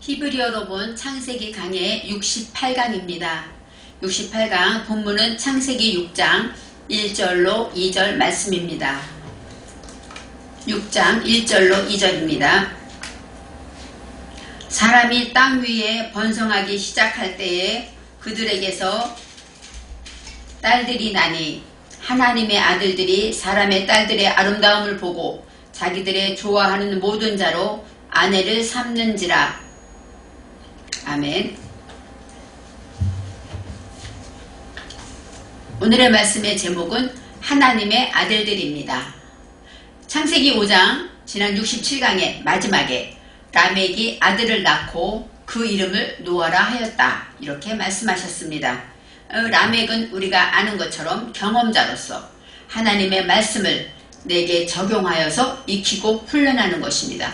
히브리어로 본 창세기 강의 68강입니다. 68강 본문은 창세기 6장 1절로 2절 말씀입니다. 6장 1절로 2절입니다. 사람이 땅 위에 번성하기 시작할 때에 그들에게서 딸들이 나니 하나님의 아들들이 사람의 딸들의 아름다움을 보고 자기들의 좋아하는 모든 자로 아내를 삼는지라. 아멘. 오늘의 말씀의 제목은 하나님의 아들들입니다. 창세기 5장 지난 67강의 마지막에 라멕이 아들을 낳고 그 이름을 노아라 하였다, 이렇게 말씀하셨습니다. 라멕은 우리가 아는 것처럼 경험자로서 하나님의 말씀을 내게 적용하여서 익히고 훈련하는 것입니다.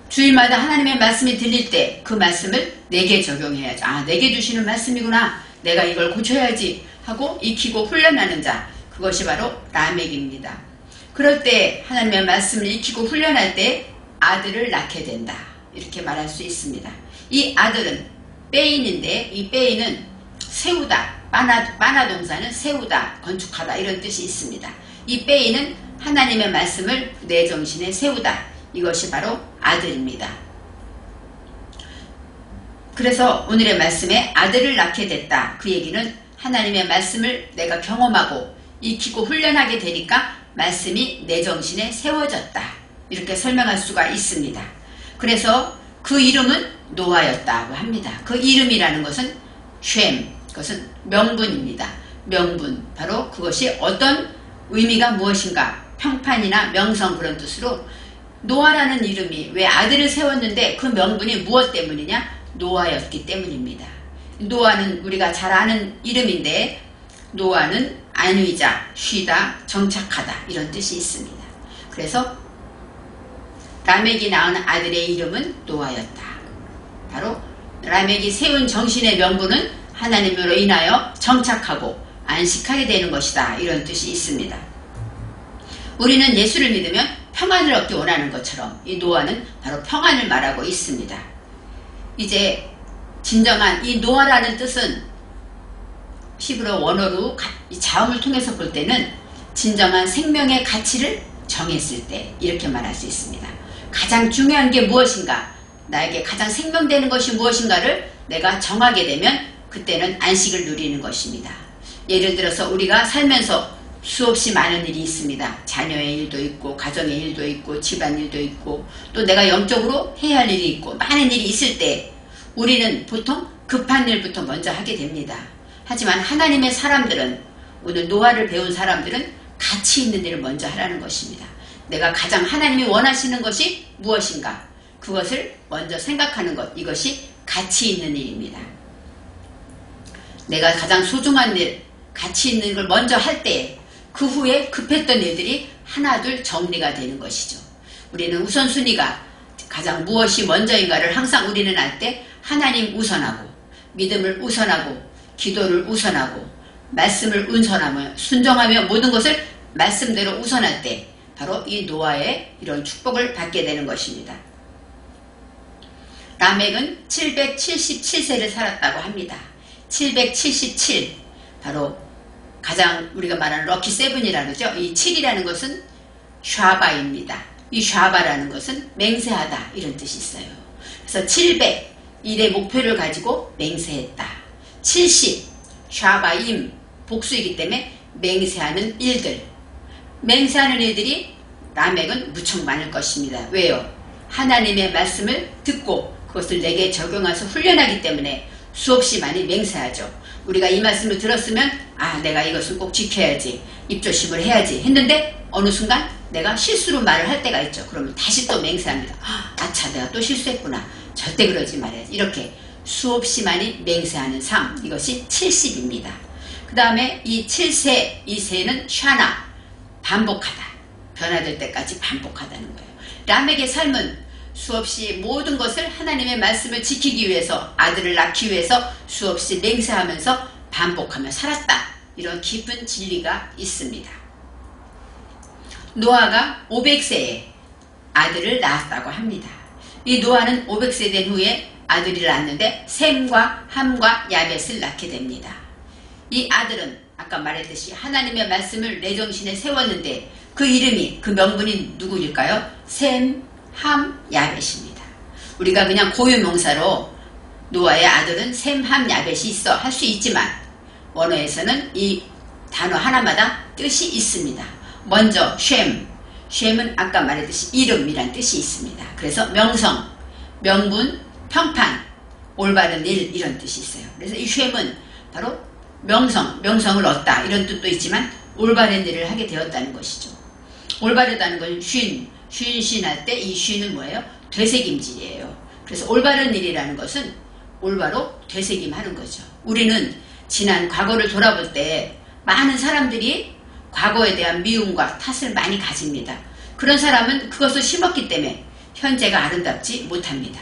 주일마다 하나님의 말씀이 들릴 때 그 말씀을 내게 적용해야죠. 아, 내게 주시는 말씀이구나, 내가 이걸 고쳐야지 하고 익히고 훈련하는 자, 그것이 바로 라멕입니다. 그럴 때 하나님의 말씀을 익히고 훈련할 때 아들을 낳게 된다, 이렇게 말할 수 있습니다. 이 아들은 빼인인데, 이 빼인은 세우다, 마나 동사는 세우다, 건축하다, 이런 뜻이 있습니다. 이 빼인은 하나님의 말씀을 내 정신에 세우다, 이것이 바로 아들입니다. 그래서 오늘의 말씀에 아들을 낳게 됐다, 그 얘기는 하나님의 말씀을 내가 경험하고 익히고 훈련하게 되니까 말씀이 내 정신에 세워졌다, 이렇게 설명할 수가 있습니다. 그래서 그 이름은 노아였다고 합니다. 그 이름이라는 것은 쉔, 그것은 명분입니다. 명분, 바로 그것이 어떤 의미가 무엇인가, 평판이나 명성, 그런 뜻으로 노아라는 이름이 왜 아들을 세웠는데 그 명분이 무엇 때문이냐? 노아였기 때문입니다. 노아는 우리가 잘 아는 이름인데, 노아는 안위자, 쉬다, 정착하다, 이런 뜻이 있습니다. 그래서 라멕이 낳은 아들의 이름은 노아였다. 바로 라멕이 세운 정신의 명분은 하나님으로 인하여 정착하고 안식하게 되는 것이다, 이런 뜻이 있습니다. 우리는 예수를 믿으면 평안을 얻기 원하는 것처럼 이 노아는 바로 평안을 말하고 있습니다. 이제 진정한 이 노아라는 뜻은 히브리어 원어로 이 자음을 통해서 볼 때는 진정한 생명의 가치를 정했을 때, 이렇게 말할 수 있습니다. 가장 중요한 게 무엇인가, 나에게 가장 생명되는 것이 무엇인가를 내가 정하게 되면 그때는 안식을 누리는 것입니다. 예를 들어서 우리가 살면서 수없이 많은 일이 있습니다. 자녀의 일도 있고, 가정의 일도 있고, 집안일도 있고, 또 내가 영적으로 해야 할 일이 있고, 많은 일이 있을 때 우리는 보통 급한 일부터 먼저 하게 됩니다. 하지만 하나님의 사람들은, 오늘 노아를 배운 사람들은 가치 있는 일을 먼저 하라는 것입니다. 내가 가장 하나님이 원하시는 것이 무엇인가, 그것을 먼저 생각하는 것, 이것이 가치 있는 일입니다. 내가 가장 소중한 일, 가치 있는 걸 먼저 할 때 그 후에 급했던 일들이 하나둘 정리가 되는 것이죠. 우리는 우선순위가 가장 무엇이 먼저인가를 항상 우리는 알 때 하나님 우선하고, 믿음을 우선하고, 기도를 우선하고, 말씀을 우선하며 순종하며 모든 것을 말씀대로 우선할 때 바로 이 노아의 이런 축복을 받게 되는 것입니다. 라멕은 777세를 살았다고 합니다. 777, 바로 가장 우리가 말하는 럭키 세븐이라고 그러죠. 이 7이라는 것은 샤바입니다. 이 샤바라는 것은 맹세하다, 이런 뜻이 있어요. 그래서 700, 일의 목표를 가지고 맹세했다. 70, 샤바임, 복수이기 때문에 맹세하는 일들. 맹세하는 일들이 라멕은 무척 많을 것입니다. 왜요? 하나님의 말씀을 듣고 그것을 내게 적용해서 훈련하기 때문에 수없이 많이 맹세하죠. 우리가 이 말씀을 들었으면, 아, 내가 이것을 꼭 지켜야지, 입조심을 해야지 했는데 어느 순간 내가 실수로 말을 할 때가 있죠. 그러면 다시 또 맹세합니다. 아차, 내가 또 실수했구나, 절대 그러지 말아야지, 이렇게 수없이 많이 맹세하는 삶, 이것이 70입니다. 그 다음에 이 7세, 이 세는 샤나, 반복하다, 변화될 때까지 반복하다는 거예요. 라멕의 삶은 수없이 모든 것을 하나님의 말씀을 지키기 위해서, 아들을 낳기 위해서 수없이 맹세하면서 반복하며 살았다, 이런 깊은 진리가 있습니다. 노아가 500세에 아들을 낳았다고 합니다. 이 노아는 500세 된 후에 아들을 낳는데 셈과 함과 야벳을 낳게 됩니다. 이 아들은 아까 말했듯이 하나님의 말씀을 내 정신에 세웠는데 그 이름이, 그 명분이 누구일까요? 셈, 함, 야벳입니다. 우리가 그냥 고유명사로 노아의 아들은 셈, 함, 야벳이 있어 할 수 있지만 원어에서는 이 단어 하나마다 뜻이 있습니다. 먼저 쉔은 아까 말했듯이 이름이란 뜻이 있습니다. 그래서 명성, 명분, 평판, 올바른 일 이런 뜻이 있어요. 그래서 이 쉔은 바로 명성을 얻다 이런 뜻도 있지만 올바른 일을 하게 되었다는 것이죠. 올바르다는 건 쉰할 때 이 쉰은 뭐예요? 되새김질이에요. 그래서 올바른 일이라는 것은 올바로 되새김하는 거죠. 우리는 지난 과거를 돌아볼 때 많은 사람들이 과거에 대한 미움과 탓을 많이 가집니다. 그런 사람은 그것을 심었기 때문에 현재가 아름답지 못합니다.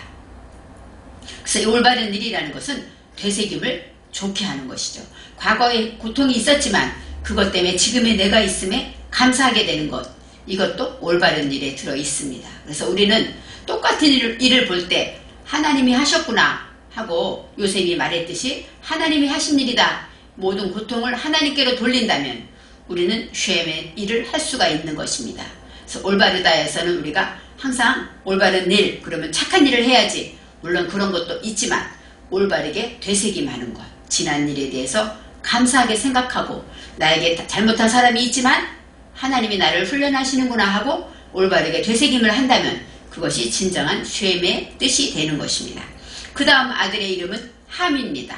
그래서 이 올바른 일이라는 것은 되새김을 좋게 하는 것이죠. 과거에 고통이 있었지만 그것 때문에 지금의 내가 있음에 감사하게 되는 것, 이것도 올바른 일에 들어 있습니다. 그래서 우리는 똑같은 일을 볼 때 하나님이 하셨구나 하고 요셉이 말했듯이 하나님이 하신 일이다. 모든 고통을 하나님께로 돌린다면 우리는 쉐임의 일을 할 수가 있는 것입니다. 그래서 올바르다에서는 우리가 항상 올바른 일, 그러면 착한 일을 해야지. 물론 그런 것도 있지만 올바르게 되새김하는 것, 지난 일에 대해서 감사하게 생각하고 나에게 잘못한 사람이 있지만 하나님이 나를 훈련하시는구나 하고 올바르게 되새김을 한다면 그것이 진정한 쉐임의 뜻이 되는 것입니다. 그 다음 아들의 이름은 함입니다.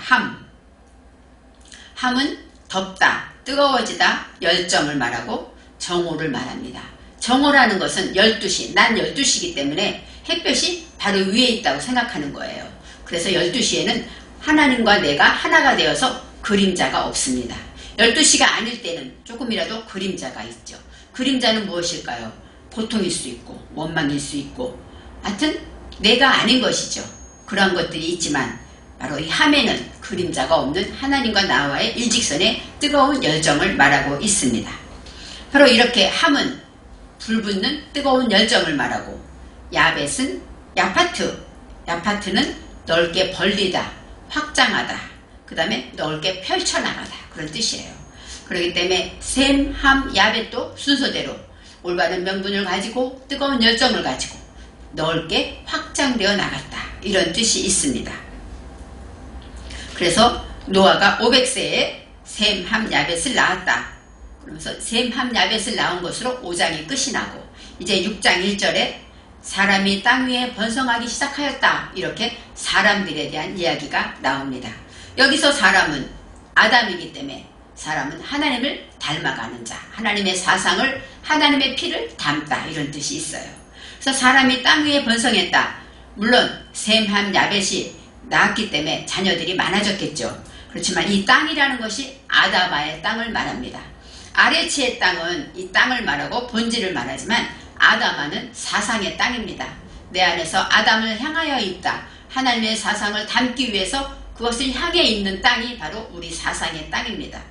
함은 덥다, 뜨거워지다, 열정을 말하고 정오를 말합니다. 정오라는 것은 12시, 난 12시이기 때문에 햇볕이 바로 위에 있다고 생각하는 거예요. 그래서 12시에는 하나님과 내가 하나가 되어서 그림자가 없습니다. 12시가 아닐 때는 조금이라도 그림자가 있죠. 그림자는 무엇일까요? 고통일 수 있고 원망일 수 있고 하여튼 내가 아닌 것이죠. 그러한 것들이 있지만 바로 이 함에는 그림자가 없는 하나님과 나와의 일직선의 뜨거운 열정을 말하고 있습니다. 바로 이렇게 함은 불붙는 뜨거운 열정을 말하고 야벳은 야파트는 넓게 벌리다, 확장하다, 그 다음에 넓게 펼쳐나가다 그런 뜻이에요. 그렇기 때문에 셈, 함, 야벳도 순서대로 올바른 명분을 가지고 뜨거운 열정을 가지고 넓게 확장되어 나갔다 이런 뜻이 있습니다. 그래서 노아가 500세에 셈, 함, 야벳을 낳았다. 그러면서 셈, 함, 야벳을 낳은 것으로 5장이 끝이 나고 이제 6장 1절에 사람이 땅 위에 번성하기 시작하였다. 이렇게 사람들에 대한 이야기가 나옵니다. 여기서 사람은 아담이기 때문에 사람은 하나님을 닮아가는 자, 하나님의 사상을, 하나님의 피를 담다 이런 뜻이 있어요. 그래서 사람이 땅 위에 번성했다. 물론 셈, 함, 야벳이 낳았기 때문에 자녀들이 많아졌겠죠. 그렇지만 이 땅이라는 것이 아담아의 땅을 말합니다. 아레치의 땅은 이 땅을 말하고 본질을 말하지만 아담아는 사상의 땅입니다. 내 안에서 아담을 향하여 있다. 하나님의 사상을 담기 위해서 그것을 향해 있는 땅이 바로 우리 사상의 땅입니다.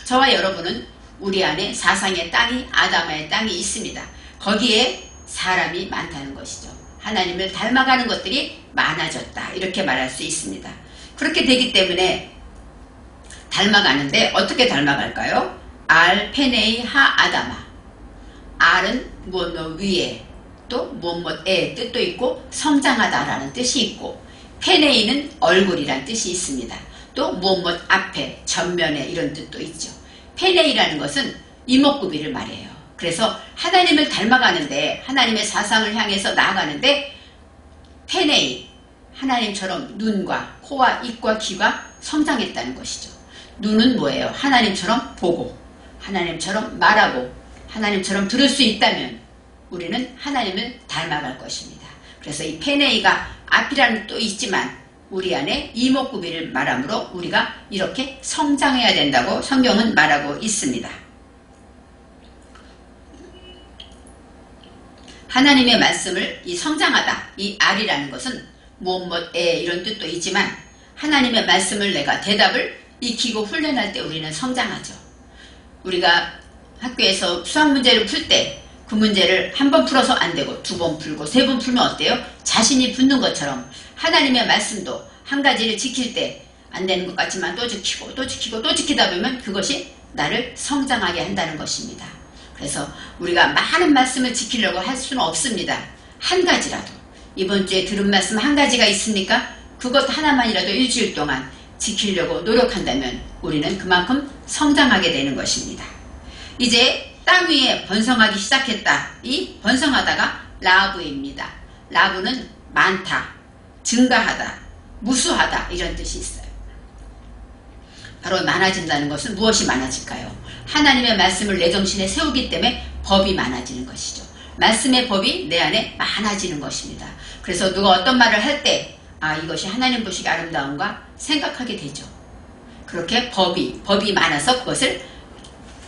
저와 여러분은 우리 안에 사상의 땅이 아담아의 땅이 있습니다. 거기에 사람이 많다는 것이죠. 하나님을 닮아가는 것들이 많아졌다. 이렇게 말할 수 있습니다. 그렇게 되기 때문에 닮아가는데 어떻게 닮아갈까요? 알, 페네이, 하, 아담아. 알은 무엇 위에 또 무엇의 뜻도 있고 성장하다라는 뜻이 있고 페네이는 얼굴이란 뜻이 있습니다. 또 무엇 앞에 전면에 이런 뜻도 있죠. 페네이라는 것은 이목구비를 말해요. 그래서 하나님을 닮아가는데 하나님의 사상을 향해서 나아가는데 페네이 하나님처럼 눈과 코와 입과 귀가 성장했다는 것이죠. 눈은 뭐예요? 하나님처럼 보고 하나님처럼 말하고 하나님처럼 들을 수 있다면 우리는 하나님을 닮아갈 것입니다. 그래서 이 페네이가 앞이라는 또 있지만 우리 안에 이목구비를 말하므로 우리가 이렇게 성장해야 된다고 성경은 말하고 있습니다. 하나님의 말씀을 이 성장하다, 이 알이라는 것은 무엇에 이런 뜻도 있지만 하나님의 말씀을 내가 대답을 익히고 훈련할 때 우리는 성장하죠. 우리가 학교에서 수학 문제를 풀 때 그 문제를 한 번 풀어서 안 되고 두 번 풀고 세 번 풀면 어때요? 자신이 붙는 것처럼 하나님의 말씀도 한 가지를 지킬 때 안 되는 것 같지만 또 지키고 또 지키고 또 지키다 보면 그것이 나를 성장하게 한다는 것입니다. 그래서 우리가 많은 말씀을 지키려고 할 수는 없습니다. 한 가지라도 이번 주에 들은 말씀 한 가지가 있으니까 그것 하나만이라도 일주일 동안 지키려고 노력한다면 우리는 그만큼 성장하게 되는 것입니다. 이제 땅 위에 번성하기 시작했다. 이 번성하다가 라브입니다. 라브는 많다, 증가하다, 무수하다 이런 뜻이 있어요. 바로 많아진다는 것은 무엇이 많아질까요? 하나님의 말씀을 내 정신에 세우기 때문에 법이 많아지는 것이죠. 말씀의 법이 내 안에 많아지는 것입니다. 그래서 누가 어떤 말을 할 때 이것이 하나님 보시기 아름다운가 생각하게 되죠. 그렇게 법이 많아서 그것을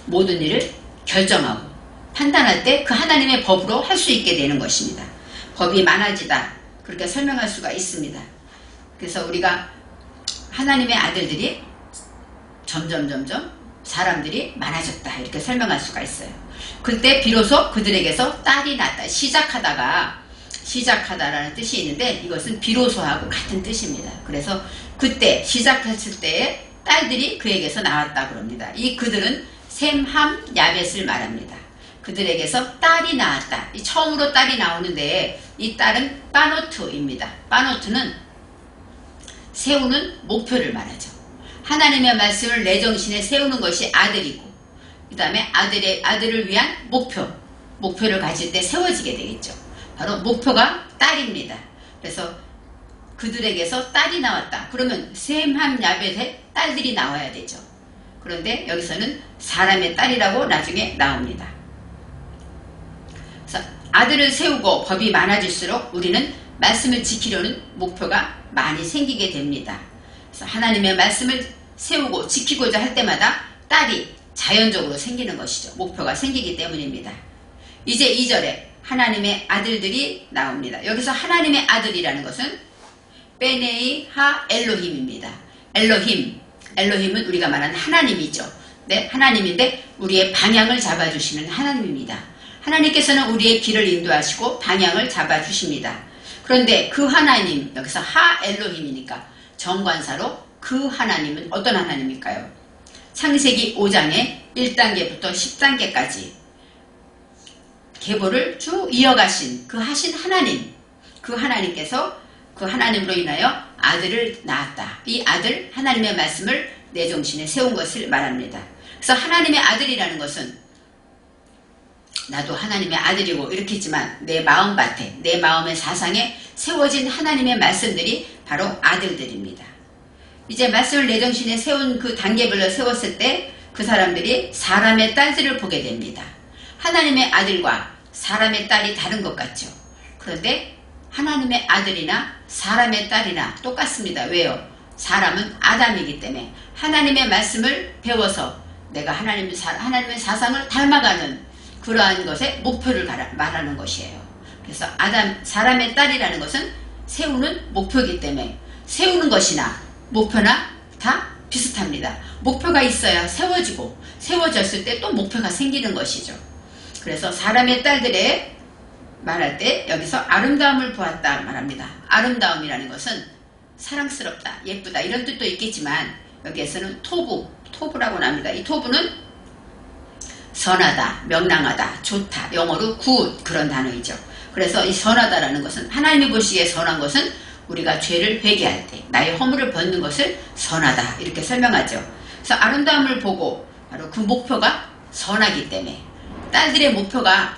모든 일을 결정하고 판단할 때 그 하나님의 법으로 할 수 있게 되는 것입니다. 법이 많아지다 그렇게 설명할 수가 있습니다. 그래서 우리가 하나님의 아들들이 점점 사람들이 많아졌다 이렇게 설명할 수가 있어요. 그때 비로소 그들에게서 딸이 났다. 시작하다라는 뜻이 있는데 이것은 비로소하고 같은 뜻입니다. 그래서 그때 시작했을 때에 딸들이 그에게서 나왔다 그럽니다. 이 그들은 셈, 함, 야벳을 말합니다. 그들에게서 딸이 나왔다. 이 처음으로 딸이 나오는데 이 딸은 바노트입니다. 바노트는 세우는 목표를 말하죠. 하나님의 말씀을 내 정신에 세우는 것이 아들이고 그 다음에 아들을 위한 목표를 가질 때 세워지게 되겠죠. 바로 목표가 딸입니다. 그래서 그들에게서 딸이 나왔다. 그러면 셈, 함, 야벳의 딸들이 나와야 되죠. 그런데 여기서는 사람의 딸이라고 나중에 나옵니다. 그래서 아들을 세우고 법이 많아질수록 우리는 말씀을 지키려는 목표가 많이 생기게 됩니다. 그래서 하나님의 말씀을 세우고 지키고자 할 때마다 딸이 자연적으로 생기는 것이죠. 목표가 생기기 때문입니다. 이제 2절에 하나님의 아들들이 나옵니다. 여기서 하나님의 아들이라는 것은 베네이 하 엘로힘입니다. 엘로힘은 우리가 말하는 하나님이죠. 네, 하나님인데 우리의 방향을 잡아주시는 하나님입니다. 하나님께서는 우리의 길을 인도하시고 방향을 잡아주십니다. 그런데 그 하나님, 여기서 하 엘로힘이니까 정관사로 그 하나님은 어떤 하나님일까요? 창세기 5장의 1단계부터 10단계까지 계보를 쭉 이어가신 그 하신 하나님, 그 하나님께서 그 하나님으로 인하여 아들을 낳았다. 이 아들, 하나님의 말씀을 내 정신에 세운 것을 말합니다. 그래서 하나님의 아들이라는 것은 나도 하나님의 아들이고 이렇게 했지만 내 마음밭에, 내 마음의 사상에 세워진 하나님의 말씀들이 바로 아들들입니다. 이제 말씀을 내 정신에 세운 그 단계별로 세웠을 때 그 사람들이 사람의 딸들을 보게 됩니다. 하나님의 아들과 사람의 딸이 다른 것 같죠. 그런데 하나님의 아들이나 사람의 딸이나 똑같습니다. 왜요? 사람은 아담이기 때문에 하나님의 말씀을 배워서 내가 하나님의 사상을 닮아가는 그러한 것의 목표를 말하는 것이에요. 그래서 사람의 딸이라는 것은 세우는 목표이기 때문에 세우는 것이나 목표나 다 비슷합니다. 목표가 있어야 세워지고 세워졌을 때 또 목표가 생기는 것이죠. 그래서 사람의 딸들의 말할 때 여기서 아름다움을 보았다 말합니다. 아름다움이라는 것은 사랑스럽다, 예쁘다 이런 뜻도 있겠지만 여기에서는 토부라고 합니다. 이 토부는 선하다, 명랑하다, 좋다, 영어로 good 그런 단어이죠. 그래서 이 선하다라는 것은 하나님이 보시기에 선한 것은 우리가 죄를 회개할 때 나의 허물을 벗는 것을 선하다 이렇게 설명하죠. 그래서 아름다움을 보고 바로 그 목표가 선하기 때문에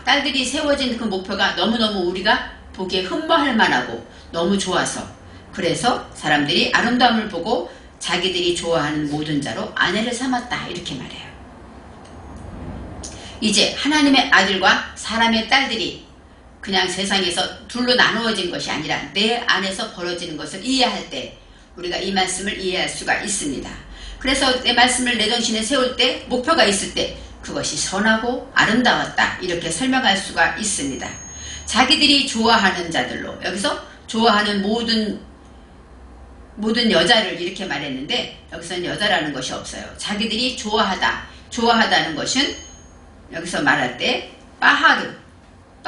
딸들이 세워진 그 목표가 너무너무 우리가 보기에 흠모할 만하고 너무 좋아서 그래서 사람들이 아름다움을 보고 자기들이 좋아하는 모든 자로 아내를 삼았다 이렇게 말해요. 이제 하나님의 아들과 사람의 딸들이 그냥 세상에서 둘로 나누어진 것이 아니라 내 안에서 벌어지는 것을 이해할 때 우리가 이 말씀을 이해할 수가 있습니다. 그래서 내 말씀을 내 정신에 세울 때 목표가 있을 때 그것이 선하고 아름다웠다 이렇게 설명할 수가 있습니다. 자기들이 좋아하는 자들로 여기서 좋아하는 모든 여자를 이렇게 말했는데 여기서는 여자라는 것이 없어요. 자기들이 좋아하다는 것은 여기서 말할 때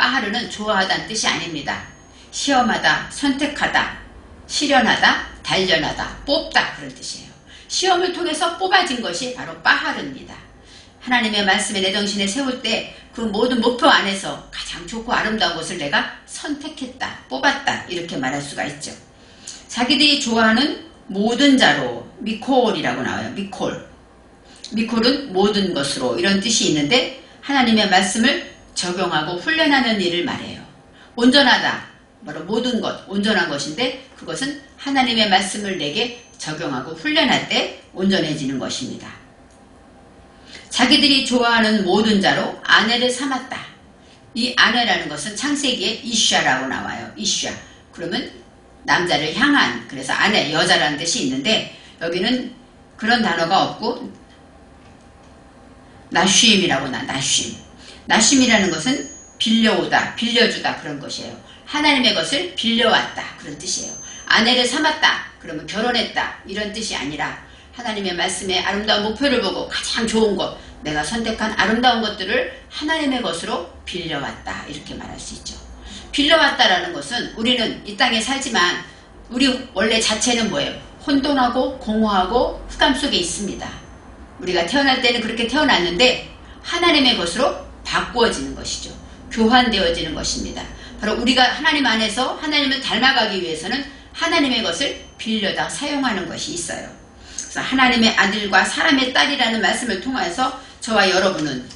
빠하르는 좋아하다는 뜻이 아닙니다. 시험하다, 선택하다, 실현하다, 단련하다, 뽑다 그런 뜻이에요. 시험을 통해서 뽑아진 것이 바로 빠하르입니다. 하나님의 말씀에 내 정신에 세울 때 그 모든 목표 안에서 가장 좋고 아름다운 것을 내가 선택했다, 뽑았다 이렇게 말할 수가 있죠. 자기들이 좋아하는 모든 자로 미콜이라고 나와요. 미콜은 모든 것으로 이런 뜻이 있는데 하나님의 말씀을 적용하고 훈련하는 일을 말해요. 온전하다, 바로 모든 것, 온전한 것인데 그것은 하나님의 말씀을 내게 적용하고 훈련할 때 온전해지는 것입니다. 자기들이 좋아하는 모든 자로 아내를 삼았다. 이 아내라는 것은 창세기에 이샤라고 나와요. 이샤. 그러면 남자를 향한, 그래서 아내, 여자라는 뜻이 있는데 여기는 그런 단어가 없고 나쉼이라고 나쉼. 나쉼이라는 것은 빌려오다, 빌려주다 그런 것이에요. 하나님의 것을 빌려왔다 그런 뜻이에요. 아내를 삼았다 그러면 결혼했다 이런 뜻이 아니라 하나님의 말씀에 아름다운 목표를 보고 가장 좋은 것, 내가 선택한 아름다운 것들을 하나님의 것으로 빌려왔다 이렇게 말할 수 있죠. 빌려왔다라는 것은 우리는 이 땅에 살지만 우리 원래 자체는 뭐예요? 혼돈하고 공허하고 흑암 속에 있습니다. 우리가 태어날 때는 그렇게 태어났는데 하나님의 것으로 바꾸어지는 것이죠. 교환되어지는 것입니다. 바로 우리가 하나님 안에서 하나님을 닮아가기 위해서는 하나님의 것을 빌려다 사용하는 것이 있어요. 그래서 하나님의 아들과 사람의 딸이라는 말씀을 통해서 저와 여러분은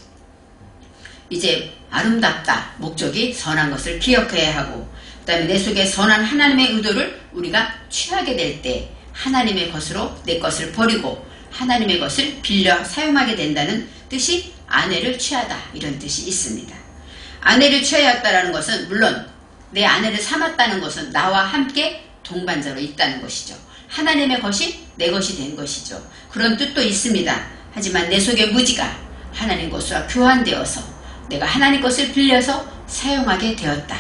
이제 아름답다, 목적이 선한 것을 기억해야 하고 그 다음에 내 속에 선한 하나님의 의도를 우리가 취하게 될 때 하나님의 것으로 내 것을 버리고 하나님의 것을 빌려 사용하게 된다는 뜻이 아내를 취하다 이런 뜻이 있습니다. 아내를 취하였다는 것은 물론 내 아내를 삼았다는 것은 나와 함께 동반자로 있다는 것이죠. 하나님의 것이 내 것이 된 것이죠. 그런 뜻도 있습니다. 하지만 내 속의 무지가 하나님 것과 교환되어서 내가 하나님 것을 빌려서 사용하게 되었다.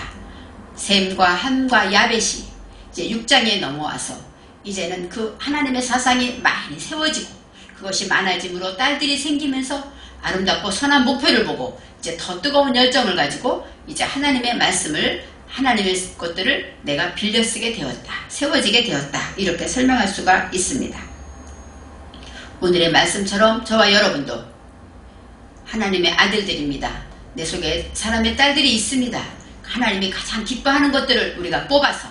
셈과 함과 야벳이 이제 6장에 넘어와서 이제는 그 하나님의 사상이 많이 세워지고 그것이 많아짐으로 딸들이 생기면서 아름답고 선한 목표를 보고 이제 더 뜨거운 열정을 가지고 이제 하나님의 말씀을 하나님의 것들을 내가 빌려 쓰게 되었다. 세워지게 되었다. 이렇게 설명할 수가 있습니다. 오늘의 말씀처럼 저와 여러분도 하나님의 아들들입니다. 내 속에 사람의 딸들이 있습니다. 하나님이 가장 기뻐하는 것들을 우리가 뽑아서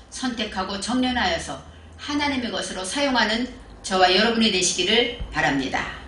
선택하고 정련하여서 하나님의 것으로 사용하는 저와 여러분이 되시기를 바랍니다.